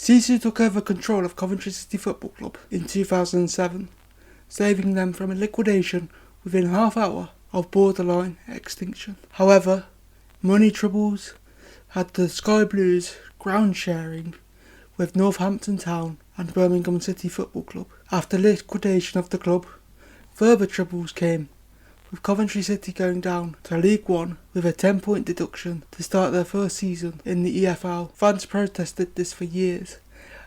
Sisu took over control of Coventry City Football Club in 2007, saving them from a liquidation within half hour of borderline extinction. However, money troubles had the Sky Blues ground sharing with Northampton Town and Birmingham City Football Club. After liquidation of the club, further troubles came, with Coventry City going down to League One with a 10-point deduction to start their first season in the EFL. Fans protested this for years.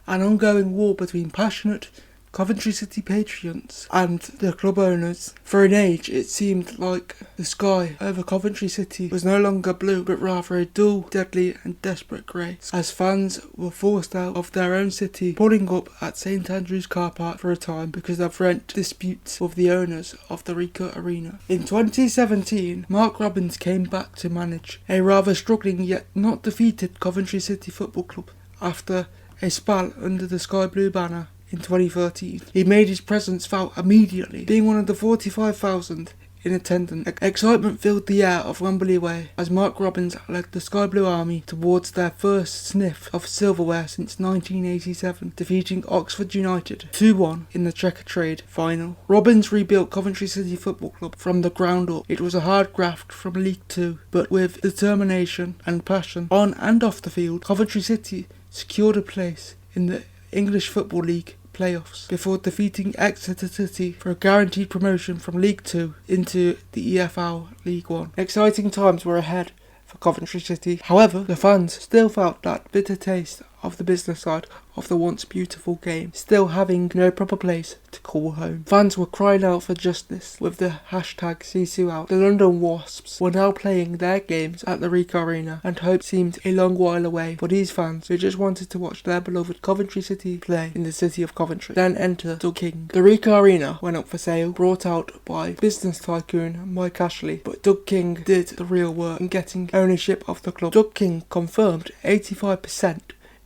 An ongoing war between passionate Coventry City patriots and the club owners. For an age, it seemed like the sky over Coventry City was no longer blue, but rather a dull, deadly and desperate grey, as fans were forced out of their own city, pulling up at St Andrew's car park for a time because of rent disputes with the owners of the Ricoh Arena. In 2017, Mark Robins came back to manage a rather struggling yet not defeated Coventry City Football Club after a spell under the sky blue banner. In 2013, he made his presence felt immediately, being one of the 45,000 in attendance. Excitement filled the air of Wembley Way as Mark Robins led the Sky Blue Army towards their first sniff of silverware since 1987, defeating Oxford United 2-1 in the Checker-Trade final. Robins rebuilt Coventry City Football Club from the ground up. It was a hard graft from League Two, but with determination and passion on and off the field, Coventry City secured a place in the English Football League playoffs before defeating Exeter City for a guaranteed promotion from League 2 into the EFL League 1. Exciting times were ahead for Coventry City. However, the fans still felt that bitter taste of the business side of the once beautiful game, still having no proper place to call home. Fans were crying out for justice with the hashtag Sisu out. The London Wasps were now playing their games at the Ricoh Arena, and hope seemed a long while away for these fans who just wanted to watch their beloved Coventry City play in the city of Coventry. Then enter Doug King. The Ricoh Arena went up for sale, brought out by business tycoon Mike Ashley, but Doug King did the real work in getting ownership of the club. Doug King confirmed 85%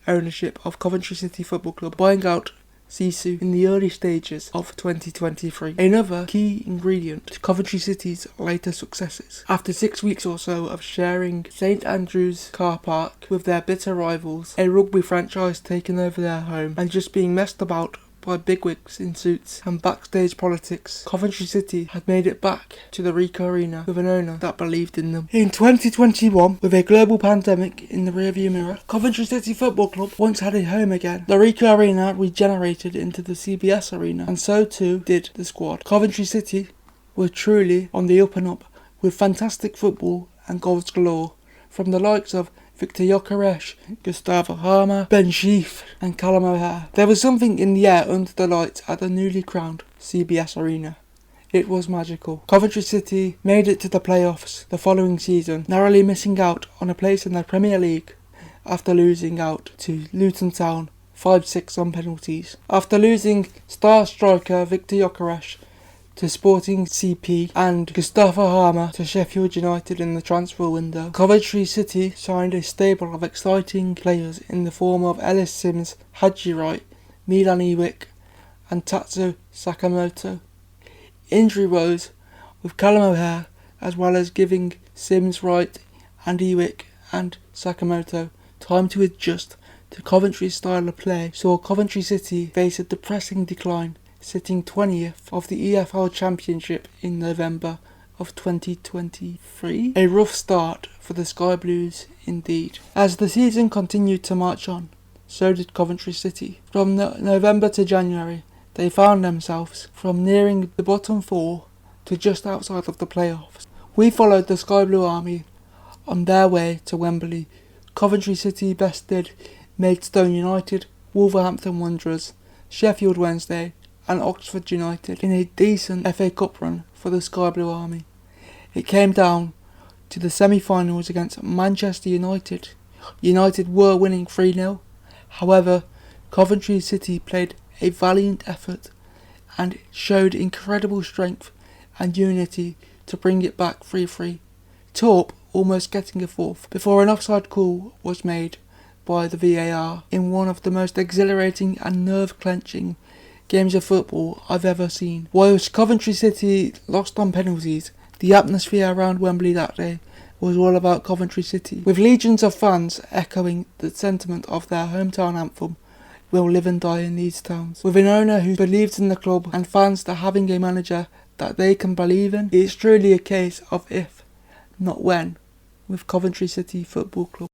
ownership of Coventry City Football Club, buying out Sisu in the early stages of 2023. Another key ingredient to Coventry City's later successes. After 6 weeks or so of sharing St Andrew's car park with their bitter rivals, a rugby franchise taking over their home, and just being messed about by bigwigs in suits and backstage politics, Coventry City had made it back to the Ricoh Arena with an owner that believed in them. In 2021, with a global pandemic in the rearview mirror, Coventry City Football Club once had a home again. The Ricoh Arena regenerated into the CBS Arena, and so too did the squad. Coventry City were truly on the up and up, with fantastic football and goals galore from the likes of Victor Gyökeres, Gustavo Harmer, Ben Sheaf and Callum O'Hare. There was something in the air under the lights at the newly crowned CBS Arena. It was magical. Coventry City made it to the playoffs the following season, narrowly missing out on a place in the Premier League after losing out to Luton Town 5-6 on penalties. After losing star striker Victor Gyökeres to Sporting CP and Gustavo Harmer to Sheffield United in the transfer window, Coventry City signed a stable of exciting players in the form of Ellis Sims, Haji Wright, Milan Iwick and Tatsu Sakamoto. Injury woes with Callum O'Hare, as well as giving Sims, Wright and Iwick and Sakamoto time to adjust to Coventry's style of play, saw Coventry City face a depressing decline, sitting 20th of the EFL Championship in November of 2023. A rough start for the Sky Blues indeed. As the season continued to march on, so did Coventry City. From November to January, they found themselves from nearing the bottom four to just outside of the playoffs. We followed the Sky Blue Army on their way to Wembley. Coventry City bested Maidstone United, Wolverhampton Wanderers, Sheffield Wednesday and Oxford United in a decent FA Cup run for the Sky Blue Army. It came down to the semi-finals against Manchester United. United were winning 3-0. However, Coventry City played a valiant effort and showed incredible strength and unity to bring it back 3-3. Torp almost getting a fourth before an offside call was made by the VAR in one of the most exhilarating and nerve-clenching games of football I've ever seen. Whilst Coventry City lost on penalties, the atmosphere around Wembley that day was all about Coventry City, with legions of fans echoing the sentiment of their hometown anthem will live and die in these towns. With an owner who believes in the club and fans that having a manager that they can believe in, it's truly a case of if, not when, with Coventry City Football Club.